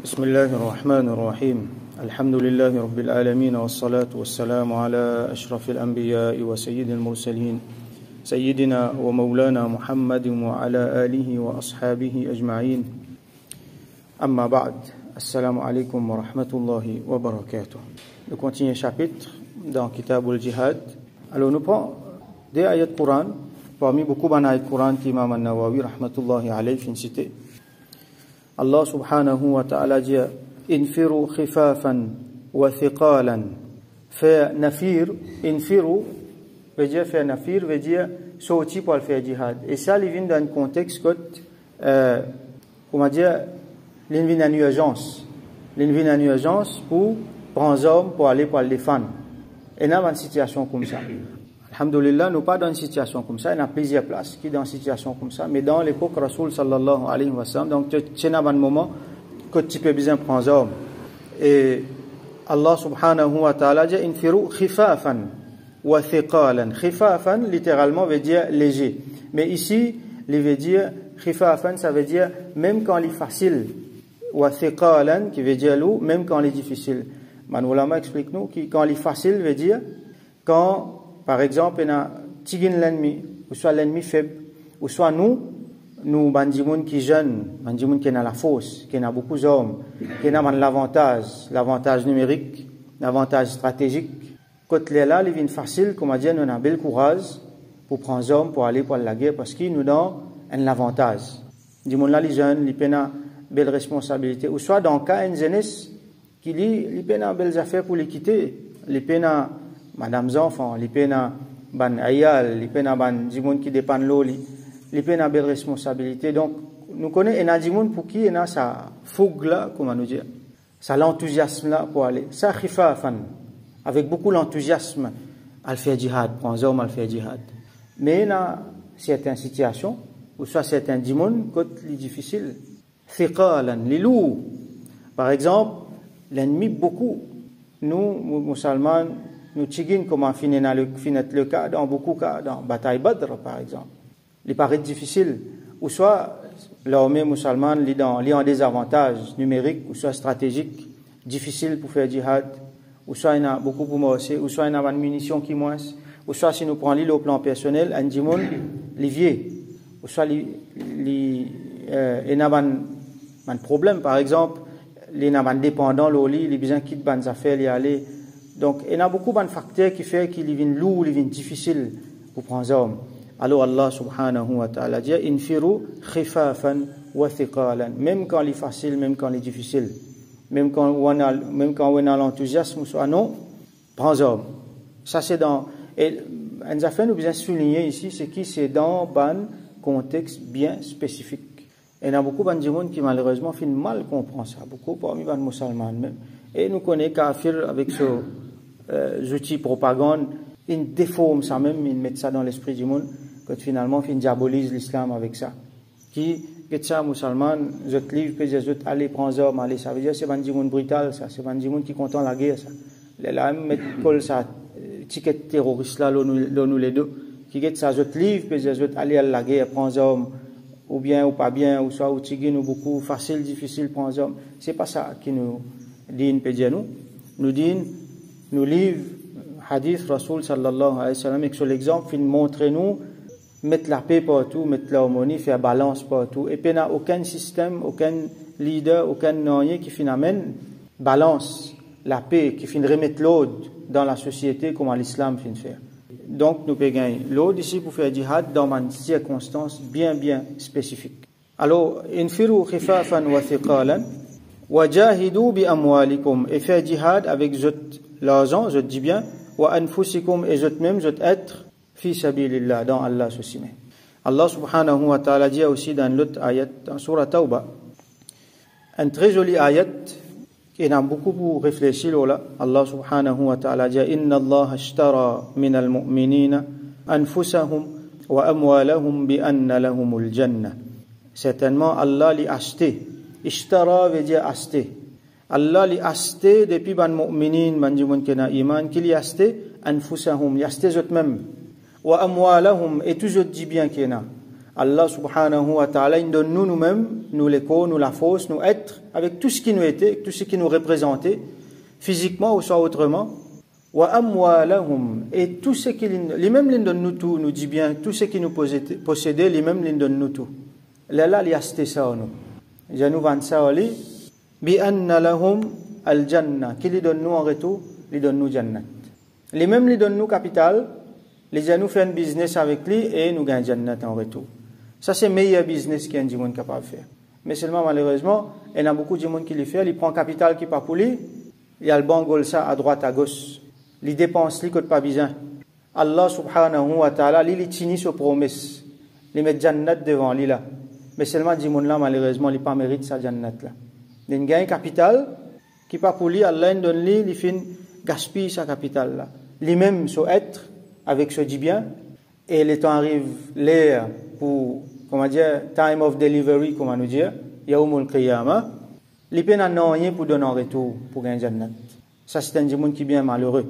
بسم الله الرحمن الرحيم الحمد لله رب العالمين والصلاة والسلام على أشرف الأنبياء وسيد المرسلين سيدنا ومولانا محمد وعلى آله وأصحابه أجمعين أما بعد السلام عليكم ورحمة الله وبركاته. Nous continuons le chapitre dans Kitab al-Jihad. Alors nous prenons des ayats Coran, parmi beaucoup d'ayats Coran qu'Imam al-Nawawi rahmatullahi alayhi fin cité. Allah subhanahu wa ta'ala dit infiru khifafan wa thiqalan. Faire nafir, infiru veut dire faire nafir, veut dire sortir pour faire jihad. Et ça, il vient dans un contexte comment dire, il vient en urgence. Il vient en urgence pour prendre hommes pour aller pour le défendre. Et dans une situation comme ça. Alhamdulillah, nous pas dans une situation comme ça. Il y a plusieurs places qui sont dans une situation comme ça. Mais dans l'époque Rasoul sallallahu alayhi wa sallam, donc c'est un moment que tu peux bien prendre hommes. Et Allah subhanahu wa ta'ala dit infiru khifafan wa thiqalan. Khifafan littéralement veut dire léger. Mais ici, il veut dire khifafan, ça veut dire même quand il est facile. Wa thiqalan qui veut dire lourd, même quand il est difficile. Manoulama explique-nous que quand il est facile veut dire quand par exemple, il y a l'ennemi, ou soit l'ennemi faible, ou soit nous, bandimoun qui jeunes, bandimoun qui ont la force, qui ont beaucoup d'hommes, qui ont l'avantage numérique, l'avantage stratégique. Quand là, il vient facile, comme on dit, nous avons un bel courage pour prendre les hommes, pour aller pour la guerre, parce qu'ils nous donnent un avantage. Dis-moi là, les jeunes, ils ont une belle responsabilité. Ou soit dans le cas, une jeunesse qui dit, ils ont belles affaires pour les quitter, ils ont Madame enfants, les peines ban ayal, les peines ban dimoun qui dépendent l'eau, les peines belle responsabilité. Donc, nous connaissons un dimoun pour qui il a sa fougue là, comment nous dire, ça l'enthousiasme là pour aller. Ça khifafan, avec beaucoup l'enthousiasme, à faire jihad, prendre hommes à faire jihad. Mais il y a certaines situations, ou soit certains dimoun, quand c'est difficile, thiqalan, les loups. Par exemple, l'ennemi beaucoup, nous, musulmans, nous tigons comment finir le cas dans beaucoup de cas, dans bataille Badr par exemple. Il paraît difficile, ou soit l'armée musulmane il a des avantages numériques, ou soit stratégiques, difficiles pour faire jihad, ou soit il y a beaucoup pour morcer, ou soit il y a une munition qui moins, ou soit si nous prenons au plan personnel, un dimoun, les vieux, ou soit il y a un problème, par exemple, il y a un dépendant, il a besoin de quitter les affaires, y aller. Donc, il y a beaucoup de facteurs qui font qu'il est lourd, il est difficile pour prendre les hommes. Alors, Allah subhanahu wa ta'ala dit infiru khifafan wa thiqalan. Même quand il est facile, même quand il est difficile. Même quand on a l'enthousiasme, soit non, prends les hommes. Ça, c'est dans. Et une affaire, nous besoin souligner ici, c'est que c'est dans un contexte bien spécifique. Et il y a beaucoup de gens qui, malheureusement, font mal comprendre ça. Beaucoup parmi les musulmans même. Et nous connaissons Kafir avec ce outils propagande, ils déforment ça même, ils mettent ça dans l'esprit du monde, que finalement, ils diabolisent l'islam avec ça. Qui, que ça, musulman, je te livre, puis je te aller prendre les hommes, aller, ça veut dire c'est un monde brutal, ça, c'est un monde qui content la guerre, ça. Là, ils mettent ça, ticket terroriste là, nous les deux, qui get ça, je te livre, puis je te aller à la guerre, prendre les hommes, ou bien, ou pas bien, ou soit, ou tigui, ou beaucoup, facile, difficile, prendre les hommes. C'est pas ça qui nous dit, nous dit, nous livre hadith Rasoul sallallahu alayhi wa sallam et que sur l'exemple il montre-nous mettre la paix partout, mettre l'harmonie, faire balance partout et puis il n'y a aucun système, aucun leader, aucun noyer qui finalement balance la paix, qui finit remettre l'ordre dans la société comme l'islam finit faire. Donc nous pouvons gagner l'ordre ici pour faire jihad dans une circonstance bien spécifique. Alors infiru khifafan wa thiqalan wajahidu bi amwalikum et faire jihad avec l'argent, je dis bien, wa anfusikum et je même, je être, fi sabilillah, dans Allah ceci. Allah subhanahu wa ta'ala dit aussi dans l'autre ayat, dans Surah Tawbah, un très joli ayat, qui a beaucoup pour réfléchir là. Allah subhanahu wa ta'ala dit, inna Allah ashtara min al-mu'minina anfusahum wa amwalahum bi anna lahumul jannah. Certainement, Allah l'a acheté. Ishtara veut dire acheter. Allah li acheté depuis ban mu'minin ban jimun kena iman qu'il y acheté anfusahum, li acheté eux-mêmes wa amwalahum et tout autres dit bien kena Allah subhanahu wa ta'ala, il donne nous-mêmes, nous les corps, nous la force, nous être, avec tout ce qui nous était, tout ce qui nous représentait, physiquement ou soit autrement. Wa amwalahum, et tout ce qui les mêmes les donnent nous tout, nous dit bien, tout ce qui nous possédait, les mêmes les donnent nous tout. Là, il y a ça, nous. Je nous vends ça, bi anna lahum al-jannah, qui les donne nous en retour, les donne nous jannat. Les mêmes les donnent nous capital, les nous fait un business avec lui et nous gagnons jannat en retour. Ça, c'est le meilleur business qu'un monde capable de faire. Mais seulement, malheureusement, il y a beaucoup de monde qui le fait. Il prend capital qui n'est pas pour lui. Il y a le bangol ça à droite, à gauche. Il dépense, il ne pas besoin. Allah subhanahu wa ta'ala, il tient ses promesses. Il met jannat devant lui là. Mais seulement, ce monde là, malheureusement, il n'a pas mérite sa jannat là. Il gagne capital qui n'est pas pour lui. Allah donne lui, il fait gaspille sa capital là. Lui-même, son être, avec ce dit bien, et le temps arrive, l'heure pour, comment dire, time of delivery, comment nous dire, Yaoumul Qiyamah, les peines n'ont rien pour donner en retour, pour gagner Jannat. Ça, c'est un monde qui est bien malheureux.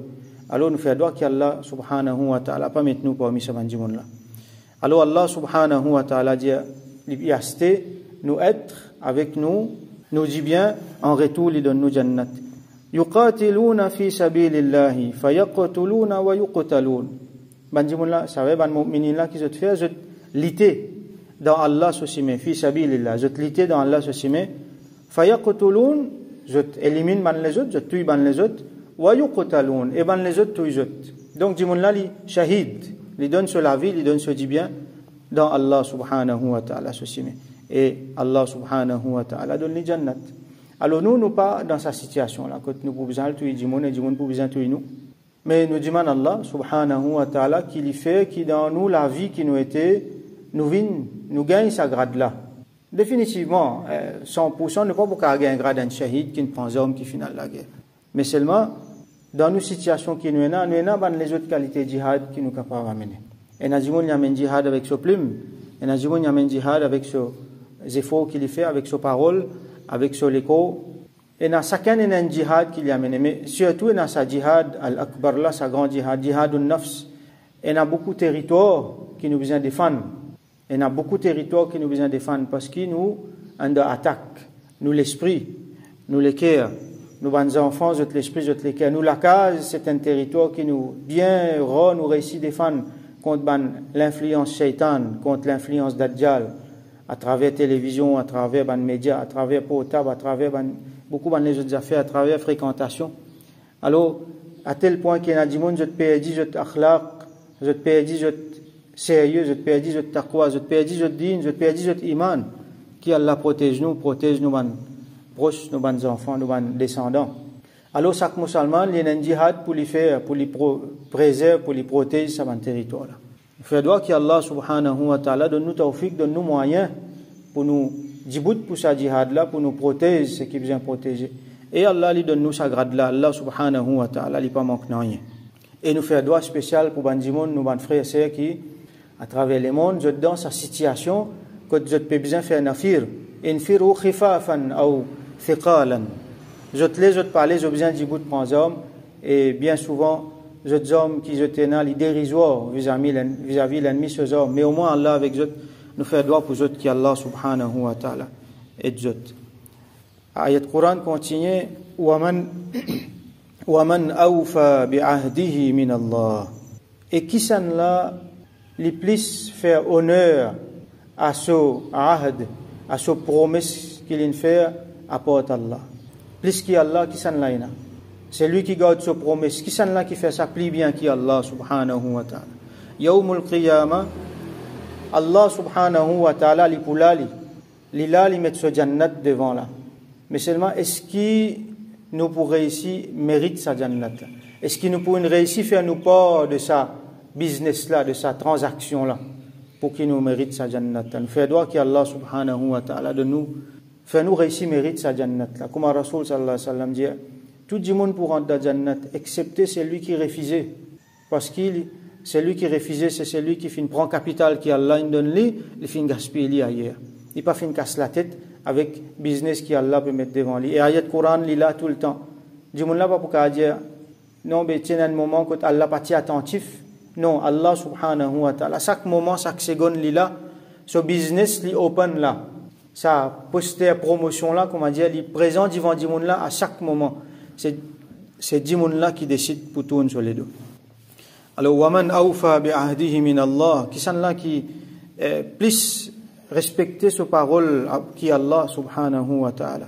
Alors, nous faisons qu'Allah, subhanahu wa ta'ala, pas mettre nous parmi ce monde là. Alors, Allah, subhanahu wa ta'ala, dit, l'ibyaste, nous être, avec nous, nous dit bien, en retour, il donne nous Jannat. Yuqatiluna fi sabilillahi, fayaqtuluna wa yuqtalun. Bandimoula, ça va, ban mu'minin là qui se fait, je lutter dans Allah sosime, fi sabilillah, je lutter dans Allah sosime, fayaqtulun, je élimine ban les autres, je tue ban les autres, wa yuqtalun, et ban les autres tue les autres. Donc dimoula li shahid, li donne sur la vie, li donne sur du bien dans Allah subhanahu wa ta'ala sosime. Et Allah subhanahu wa ta'ala donne li jannat. Alors nous pas dans sa situation là, quand nous pouvons besoin tuer du monde et du monde pour besoin tuer nous. Mais nous demandons Allah subhanahu wa ta'ala qu'il y fait, qui dans nous la vie qui nous était, nous gagne sa grade là. Définitivement, 100% ne pas pour gagner un grade d'un shahid qui ne prend homme qui finit la guerre. Mais seulement, dans nos situations qui nous avons les autres qualités de djihad qui nous sont capables d'amener. Et nous avons un djihad avec ses plumes, et nous avons un djihad avec ses efforts qu'il fait, avec ses paroles, avec son écho. Et dans chacun il y a un djihad qu'il y a amené, mais surtout dans sa djihad al-akbar là, sa grande djihad, djihadun nafs, il y a beaucoup de territoires qui nous besoin défendre. Il y a beaucoup de territoires qui nous besoin défendre parce que nous, on attaque, nous l'esprit, nous le cœur, nous les enfants, nous l'esprit, nous le cœur. Nous la case, c'est un territoire qui nous bien nous réussit défendre contre l'influence shaitan, contre l'influence d'Adjal, à travers télévision, à travers les médias, à travers portable, à travers beaucoup de autres affaires, à travers fréquentation. Alors, à tel point qu'il y a des gens qui ont perdu leur akhlaq, qui ont perdu leur sérieux, qui ont perdu leur taqwa, qui ont perdu leur din, qui ont perdu leur iman, qui Allah protège nos proches, nos enfants, nos descendants. Alors, chaque musulman, il y a un djihad pour les faire, pour les préserver, pour les protéger sur un territoire. Il faut dire qu'Allah subhanahu wa ta'ala donne nous tawfiq, donne nous moyens pour nous djibout pour sa djihad là, pour nous protéger ce qui besoin protéger. Et Allah lui donne nous sa grade là, Allah subhanahu wa ta'ala lui pas manque rien. Et nous fait doigt spécial pour bandimon, nous ban frères et sœurs qui, à travers le monde, je dans sa situation, que je peux besoin faire nafir, infiru khifafan ou thiqalan. Je parler, je besoin djibout prendre hommes, et bien souvent, les hommes qui étaient dans les dérisoires vis-à-vis l'ennemi, ces hommes. Mais au moins, Allah, avec eux, nous fait droit pour eux qui Allah subhanahu wa ta'ala et eux. Ayat Quran continue وَمَنْ أَوْفَى بِعَهْدِهِ مِنَ اللَّهِ. Et qui s'en là, les plus faire honneur à ce ahd, à ce promesse qu'il fait à part Allah. Plus qu'Allah, qui s'en là, c'est lui qui garde ses promesses. Qui s'en là qui fait ça plus bien qu'Allah subhanahu wa ta'ala. Yaoumul Qiyamah, Allah subhanahu wa ta'ala, li met ce jannat devant là. Mais seulement, est-ce qu'il nous pour réussir mérite sa jannat là? Est-ce qu'il nous pour réussir faire nous part de sa business là, de sa transaction là, pour qu'il nous mérite sa jannat là? Nous faisons droit qu'Allah subhanahu wa ta'ala de nous, fait nous réussir mérite sa jannat là. Comme Rasul sallallahu alayhi wa sallam dit, tout le monde pour rentrer dans Jannat, excepté celui qui refusait. Parce que celui qui refusait, c'est celui qui prend capital qui Allah donne lui, il fait gaspiller ailleurs. Il pas fin casse la tête avec business qui Allah peut mettre devant lui. Et ayat Coran, il là tout le temps. Du monde là pas pour dire non, mais tiens un moment que Allah pas attentif. Non, Allah subhanahu wa ta'ala, chaque moment, chaque seconde, il là, ce business li open là, ça poster promotion là, comment dire, li présent devant du monde là à chaque moment. C'est du monde là qui décide pour tourner sur les deux. Alors waman awfa bi ahdihi min Allah, qui sont là qui plus respecter ce parole qui Allah subhanahu wa ta'ala.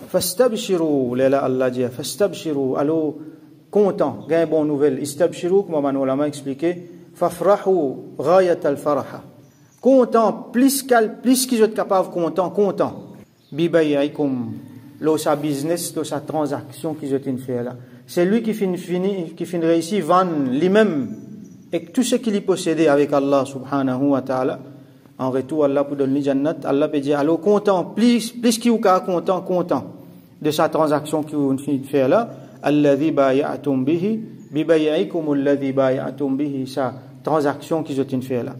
Fastabshiru, là Allah dit fastabshiru, alors content, gain bonne nouvelle. Istabshiru, comme on l'a expliqué, fafrahu ghayat al-faraha. Content, plus qu'ils sont capables, content. Bibayaikum, lo sa business, lo sa transaction qu'ils ont fait là. C'est lui qui finit réussi vendre lui-même et tout ce qu'il y possédait avec Allah subhanahu wa ta'ala. En retour, Allah pour donner jannat, Allah peut dire, alors content, plus qu'il ou content de sa transaction qu'il fait là. Alladhi bay'atum bihi bibay'ikum alladhi bay'atum bihi, sa transaction qu'ils ont fait là.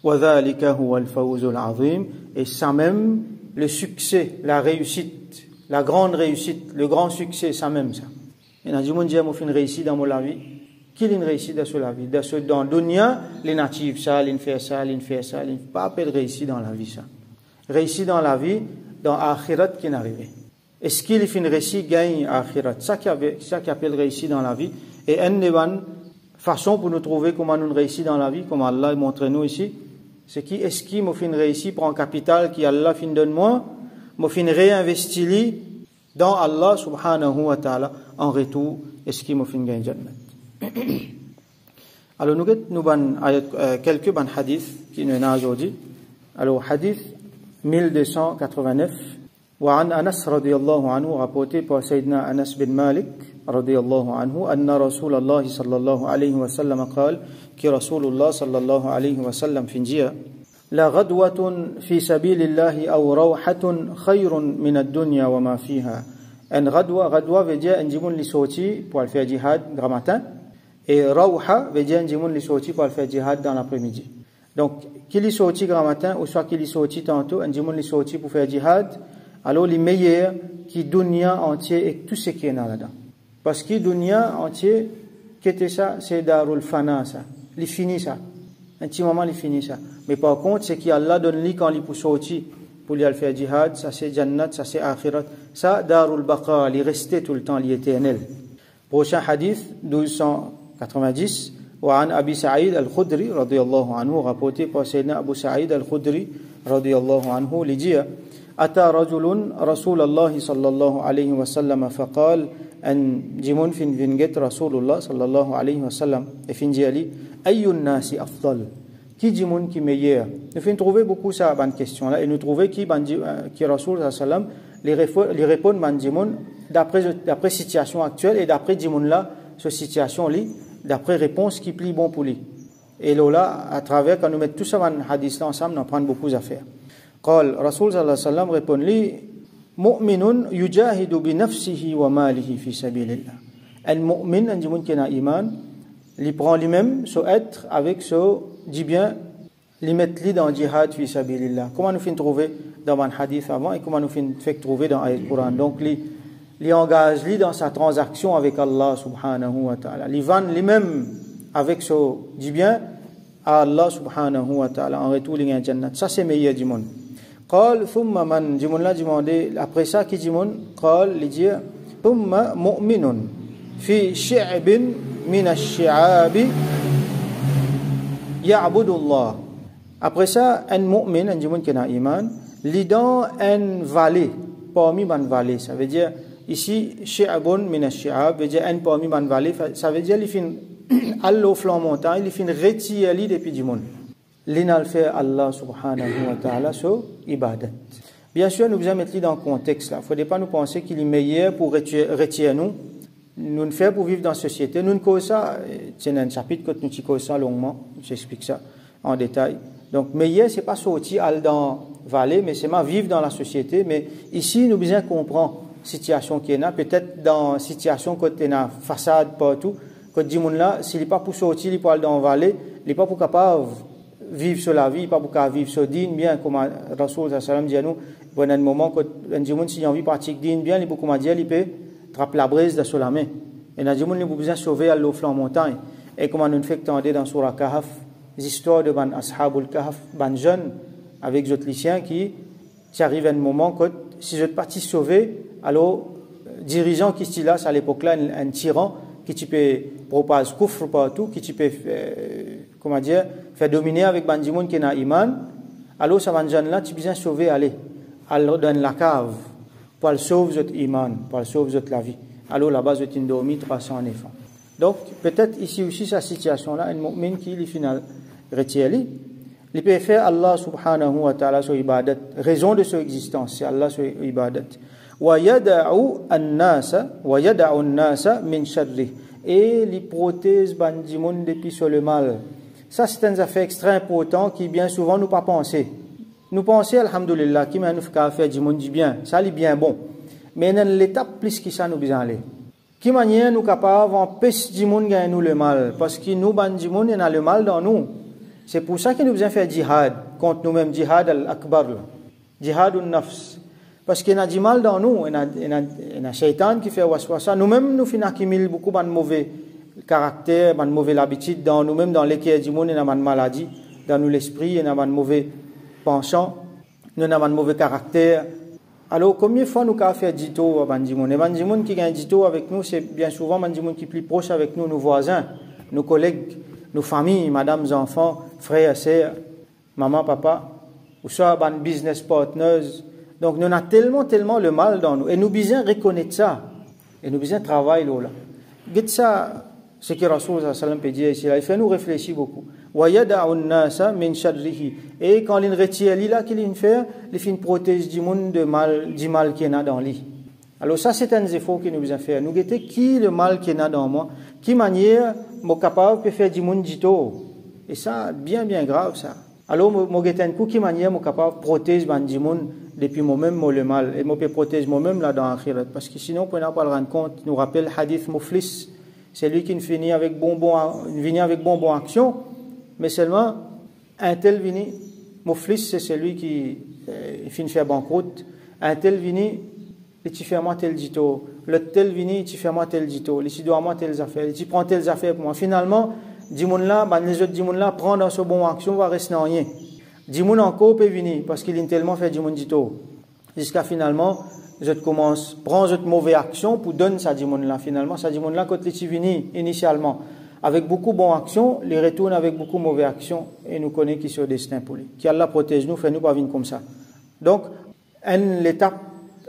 Wa dhalika huwa al-fawzul azim, et ça même le succès, la réussite, la grande réussite, le grand succès, ça même ça. Et dans le monde j'ai une réussite dans la vie. Qui a une réussite dans la vie? Dans le dunya, les natifs ça, ils font ça, pas appel réussite dans la vie ça. Réussite dans la vie, dans l'akhirat qui est arrivé. Est-ce qu'il fait une réussite gagne akhirat? Ça qui appelle réussite dans la vie. Et une des façons pour nous trouver comment nous réussissons dans la vie, comme Allah montre nous ici, c'est qui est-ce qui m'a fait une réussite pour un capital qui Allah fin donne moi, m'a fait réinvestir dans Allah subhanahu wa ta'ala en retour, est-ce qui m'a fait gagner jannat. Alors nous avons quelques hadiths qui nous ont aujourd'hui. Alors hadith 1289. وعن أنس رضي الله عنه rapporté par سيدنا أنس بن مالك رضي الله عنه أن رسول الله صلى الله عليه وسلم قال كي رسول الله صلى الله عليه وسلم في نجيا لا غدوة في سبيل الله أو روحة خير من الدنيا وما فيها. En غدوة veut dire un jimoun li sorti pour aller faire jihad grand matin, et rawha veut dire un jimoun li sorti pour aller faire jihad dans l'après-midi. Donc qui li sorti grand matin ou soit qui li sorti tantôt, un jimoun li sorti pour faire jihad, alors les meilleurs qui dunya entier et tout ce qui est là-dedans. Parce que dunya entier, qu'était ça? C'est darul fana ça. Il finit ça. Un petit moment il finit ça. Mais par contre, c'est qu'Allah donne lui quand il peut sortir pour lui faire jihad, ça c'est jannat, ça c'est akhirat. Ça, darul baqa, il restait tout le temps, il est éternel. Prochain hadith, 1290. وعن أبي سعيد الخدري رضي الله عنه rapporté par Sayyidina Abu Sa'id al-Khudri رضي الله عنه لجيا أتى رجل رسول الله صلى الله عليه وسلم فقال أن جمون فينجت رسول الله صلى الله عليه وسلم فينجالي أي الناس أفضل qui جمون qui meilleur. Nous finissons trouver beaucoup ça bonne question là et nous trouver qui Rasul sallam les répondent ban jimon d'après situation actuelle et d'après jimon là cette situation là d'après réponse qui plie bon pour lui. Et là à travers quand nous mettons tout ça dans hadith là ensemble on prend beaucoup d'affaires. قال رسول صلى الله عليه وسلم répond لي مؤمن يجاهد بنفسه وماله في سبيل الله. المؤمن un jimon qui a iman, il prend lui-même ce être avec ce dit bien li mettre li dans jihad fi sabilillah. Comment nous fin trouver dans un hadith avant et comment nous fait trouver dans le Coran. Donc li engage li dans sa transaction avec Allah subhanahu wa ta'ala. Li vend lui-même avec ce dit bien à Allah subhanahu wa ta'ala en retour li jannat. Ça c'est meilleur du monde. قال ثم من جمون لا demandé après ça qui جمون قال li dit ثم مؤمن في شعب من الشعاب يعبد الله. Après ça, un mu'min, un jimoun qui a iman, li dans un vallée, parmi ban vallée. Ça veut dire, ici, shi'abun min ash-shi'ab, veut dire un parmi ban vallée. Ça veut dire, il fin allo flanc montagne, il fin retirer li depuis jimoun. L'inal fait Allah subhanahu wa ta'ala sur ibadat. Bien sûr, nous devons mettre dans le contexte là. Il ne faudrait pas nous penser qu'il est meilleur pour retirer nous. Nous ne faisons pour vivre dans la société. Nous ne cause ça, c'est un chapitre que nous cause ça longuement. J'explique ça en détail. Donc, meilleur, c'est pas sortir dans vallée, mais c'est vivre dans la société. Mais ici, nous devons comprendre la situation qui est là. Peut-être dans la situation côté la façade partout, côté du monde là, s'il n'est pas pour sortir, il peut aller dans vallée, il n'est pas pour capable vivre sur la vie, il n'est pas pour capable vivre sur dîne bien, comme Rasoul sallam dit à nous, bon, à un moment, quand un du monde, s'il a envie de pratiquer dîne bien, il peut, comme dire, il peut attraper la brise sur la main. Et dans du monde, il a besoin de sauver à l'eau flanc montagne. Et comme nous fait tendre dans Surah Kahf, les histoires de ban Ashabul Kahf, ban jeunes, avec les lycéens qui arrive à un moment que si je ne pas t'y sauver, alors dirigeant qui est là à l'époque-là, un tyran qui tu peux proposer kufr partout, qui tu peux comment dire, faire dominer avec bandimoun qui n'a iman, alors ça va là tu besoin sauver aller dans la cave pour le sauver votre iman, pour le sauver votre la vie. Alors là-bas vous êtes dormi 300 enfants. Donc peut-être ici aussi sa situation là, un mu'min qui est final retient il peut faire Allah subhanahu wa ta'ala sur ibadat, raison de son existence c'est Allah sur ibadat. Wa yada'u an-nasa min sharri, et les protège bandimoun depuis sur le mal. Ça c'est un affaire extrêmement important qui bien souvent nous pas penser. Nous pensons alhamdulillah qui m'a nous faire du monde du bien, ça est bien bon. Mais dans l'étape plus que ça nous besoin aller. Qui manière nous capable empêcher du monde gagner nous le mal, parce que nous bandimoun il a le mal dans nous. C'est pour ça que nous besoin faire jihad contre nous-mêmes, jihad al-akbar, jihad al-nafs. Parce qu'il y a du mal dans nous, il y a un shaitan qui fait waswasa. Nous-mêmes, nous finissons accumuler beaucoup de mauvais caractères, de mauvaises habitudes dans nous-mêmes, dans lesquels du monde, il y a une maladie, dans nous l'esprit, il y a un mauvais penchant, nous avons un mauvais caractère. Alors, combien de fois nous avons fait dito à Bandimoun? Et Bandimoun qui gagne dito avec nous, c'est bien souvent Bandimoun qui est plus proche avec nous, nos voisins, nos collègues, nos familles, madame, enfants, frères, sœurs, maman, papa, ou soit ban business partners. Donc, nous avons tellement le mal dans nous. Et nous besoin reconnaître ça. Et nous besoin travailler là. Dites ça, ce que Rasoul sallam peut dire ici. Il fait nous réfléchir beaucoup. Wa yada'u an-nasa min sharrihi. Et quand il retire là qu'il fait, il fait une protège du monde du mal qu'il y a dans lui. Alors ça, c'est un effort que nous besoin faire. Nous guetter qui le mal qu'il y a dans moi, qui manière mon capable de faire du monde dito. Et ça, bien grave ça. Alors, moi guetter un coup qui manière mon capable de protéger du monde depuis moi-même le mal. Et moi peux protéger moi-même là dans l'akhirat. Parce que sinon, on ne peut pas le rendre compte. Nous rappelle le hadith Muflis. C'est lui qui finit avec bonbon action. Mais seulement, un tel vini, Muflis, c'est celui qui finit faire banqueroute. Un tel vini, et tu fais moi tel dito. Le tel vini, tu fais moi tel dito. Et tu dois moi telles affaires. Et tu prends telles affaires pour moi. Finalement, les autres dimon prennent dans ce bon action, va rester en rien. Dimoun encore peut venir parce qu'il est tellement fait dimoun dito. Jusqu'à finalement, je commence, prends cette mauvaise action pour donner ça dimoun là. Finalement, ça dimoun là, quand il venu initialement, avec beaucoup de bonnes actions, il retourne avec beaucoup de mauvaises actions et nous connaissons qui sont destin pour lui. Qu'Allah protège nous, fait nous pas venir comme ça. Donc, une étape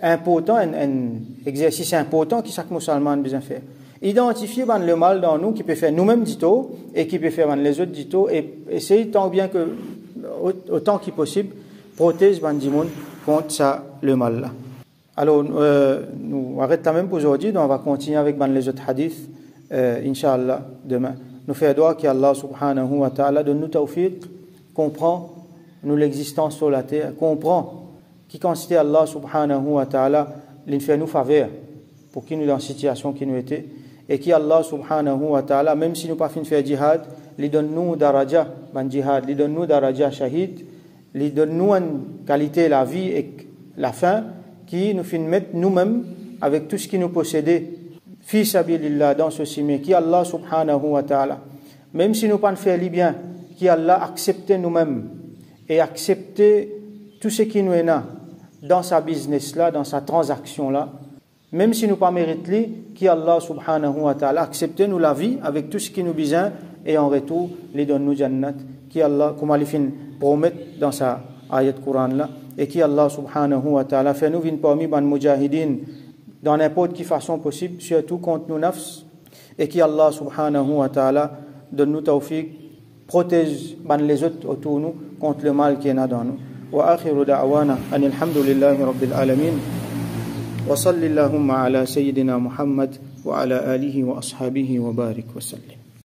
importante, un exercice important que chaque musulman a besoin de faire. Identifier le mal dans nous qui peut faire nous-mêmes dito et qui peut faire les autres dito et essayer tant bien que autant qu'il possible protéger Bandimoun contre ça le mal là. Alors nous arrêtons même pour aujourd'hui, donc on va continuer avec les autres hadiths Inch'Allah demain. Nous faisons doigt qu'Allah subhanahu wa ta'ala donne nous tawfiq, comprend nous l'existence sur la terre, comprend qui consiste Allah subhanahu wa ta'ala il fait nous faveur pour qui nous dans la situation qui nous était et qui Allah subhanahu wa ta'ala même si nous pas fin faire jihad il donne nous daraja ban jihad il donne nous daraja shahid il donne nous une qualité la vie et la fin qui nous fin mettre nous-mêmes avec tout ce qui nous possédait fi sabilillah dans ce cimetière qui Allah subhanahu wa ta'ala même si nous pas faire les bien qui Allah accepte nous-mêmes et accepte tout ce qui nous est là dans sa business là dans sa transaction là même si nous pas méritons qui Allah subhanahu wa ta'ala accepte nous la vie avec tout ce qui nous besoin et en retour les donne nous jannat qui Allah comme il fin promet dans sa ayat Coran là et qui Allah subhanahu wa ta'ala fait nous venir parmi ban mujahidin dans n'importe quelle façon possible surtout contre nos nafs et qui Allah subhanahu wa ta'ala donne nous tawfiq protège ban les autres autour de nous contre le mal qui est dans nous wa akhiru da'wana anil hamdulillahi rabbil alamin wa sallallahu ala sayyidina Muhammad wa ala alihi wa ashabihi wa barik wa sallim.